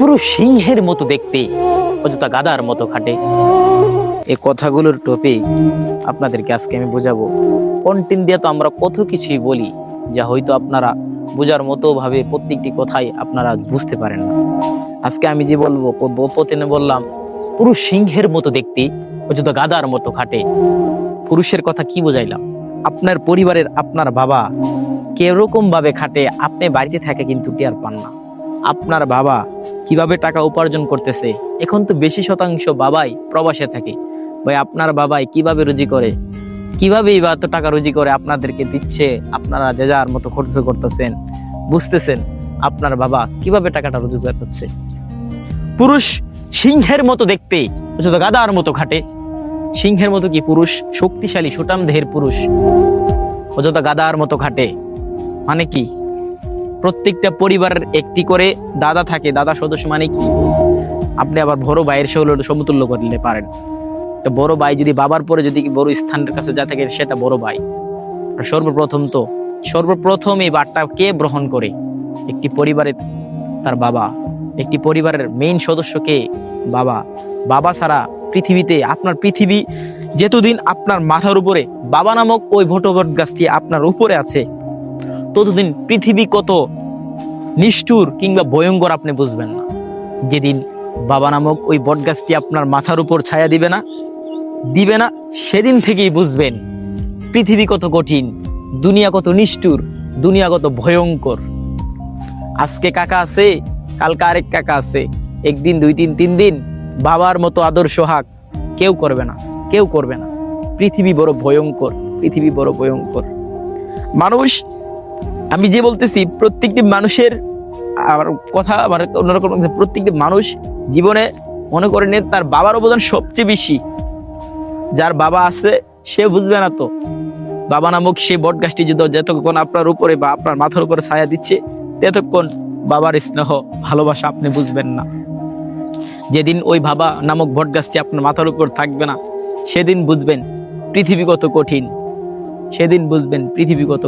পুরো সিংহের মতো দেখতে, অযথা গাধার মতো খাটে। এই কথাগুলোর টপিক আপনাদেরকে আজকে আমি বোঝাবো। কন্টেন্ট দিয়ে তো আমরা কত কিছুই বলি, যা হয়তো আপনারা বোঝার মতো ভাবে প্রত্যেকটি কথাই আপনারা বুঝতে পারেন না। আজকে আমি যে বলবো, প্রতিদিন বললাম পুরো সিংহের মতো দেখতে, অযথা গাধার মতো খাটে। পুরুষের কথা কি বোঝাইলাম? আপনার পরিবারের আপনার বাবা কিরকম ভাবে খাটে আপনি বাড়িতে থাকে কিন্তু টের পান না। আপনার বাবা কিভাবে টাকা উপার্জন করতেছে, এখন তো বেশি শতাংশ বাবাই প্রবাসে থাকে। ভাই আপনার বাবাই কিভাবে রুজি করে, কিভাবে এত টাকা রুজি করে আপনাদেরকে দিচ্ছে, আপনারা যে যার মতো খরচ করতেছেন, বুঝতেছেন আপনার বাবা কিভাবে টাকাটা রোজগার করছে। পুরুষ সিংহের মতো দেখতে, অথচ গাধার মতো খাটে। সিংহের মতো কি পুরুষ? শক্তিশালী সুটাম দেহের পুরুষ অযথা গাধার মতো খাটে। মানে কি? প্রত্যেকটা পরিবারের একটি করে দাদা থাকে। দাদা সদস্য মানে কি? আপনি আবার বড় ভাইয়ের সমতুল্য করলে পারেন। বড় ভাই যদি বাবার পরে যদি বড় স্থানের কাছে যা থাকে সেটা বড় ভাই। আর সর্বপ্রথম এই বার্তা কে গ্রহণ করে? একটি পরিবারের তার বাবা। একটি পরিবারের মেইন সদস্য কে? বাবা। বাবা ছাড়া পৃথিবীতে আপনার পৃথিবী যেতদিন আপনার মাথার উপরে বাবা নামক ওই বট গাছটি আপনার উপরে আছে, ততদিন পৃথিবী কত নিষ্ঠুর কিংবা ভয়ঙ্কর আপনি বুঝবেন না। যেদিন বাবা নামক ওই বট গাছটি আপনার মাথার উপর ছায়া দিবে না, সেদিন থেকেই বুঝবেন পৃথিবী কত কঠিন, দুনিয়া কত নিষ্ঠুর, দুনিয়া কত ভয়ঙ্কর। আজকে কাকা আছে, কালকে আরেক কাকা আছে, একদিন, 2 দিন, 3 দিন বাবার মতো আদর্শ হাক কেউ করবে না। পৃথিবী বড় ভয়ঙ্কর। মানুষ, আমি যে বলতেছি প্রত্যেকটি মানুষের কথা আমার অন্যরকম। প্রত্যেকটি মানুষ জীবনে মনে করেন তার বাবার অবদান সবচেয়ে বেশি। যার বাবা আছে সে বুঝবে না তো বাবা নামক সে বট গাছটি যতক্ষণ আপনার উপরে বা আপনার মাথার উপরে ছায়া দিচ্ছে, ততক্ষণ বাবার স্নেহ ভালোবাসা আপনি বুঝবেন না। যেদিন ওই বাবা নামক বট গাছটি আপনার মাথার উপর থাকবে না, সেদিন বুঝবেন পৃথিবী কত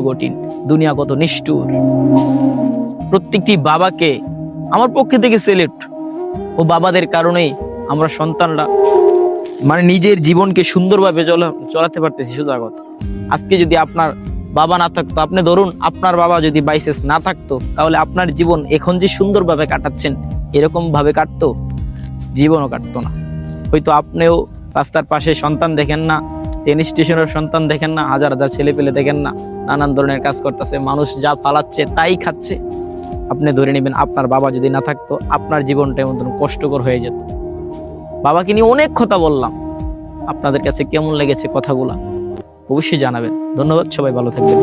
কঠিন, দুনিয়া কত নিষ্ঠুর। প্রত্যেকটি বাবাকে আমার পক্ষে থেকে সেলিউট। ও বাবাদের কারণেই আমরা সন্তানরা মানে নিজের জীবনকে সুন্দরভাবে চলাতে পারতেছি। সোজা কথা, আজকে যদি আপনার বাবা না থাকতো, আপনি ধরুন আপনার বাবা যদি বাইসেস না থাকতো, তাহলে আপনার জীবন এখন যে সুন্দরভাবে কাটাচ্ছেন এরকম ভাবে কাটতো? জীবনও কাটতো না। হয়তো আপনিও রাস্তার পাশে সন্তান দেখেন না, ট্রেন স্টেশনের সন্তান দেখেন না, হাজার ছেলে পেলে দেখেন না, নানান ধরনের কাজ করতেছে, মানুষ যা পালাচ্ছে তাই খাচ্ছে। আপনি ধরে নেবেন আপনার বাবা যদি না থাকতো, আপনার জীবনটা এমন কষ্টকর হয়ে যেত। বাবাকে নিয়ে অনেক কথা বললাম, আপনাদের কাছে কেমন লেগেছে কথাগুলা অবশ্যই জানাবেন। ধন্যবাদ, সবাই ভালো থাকবেন।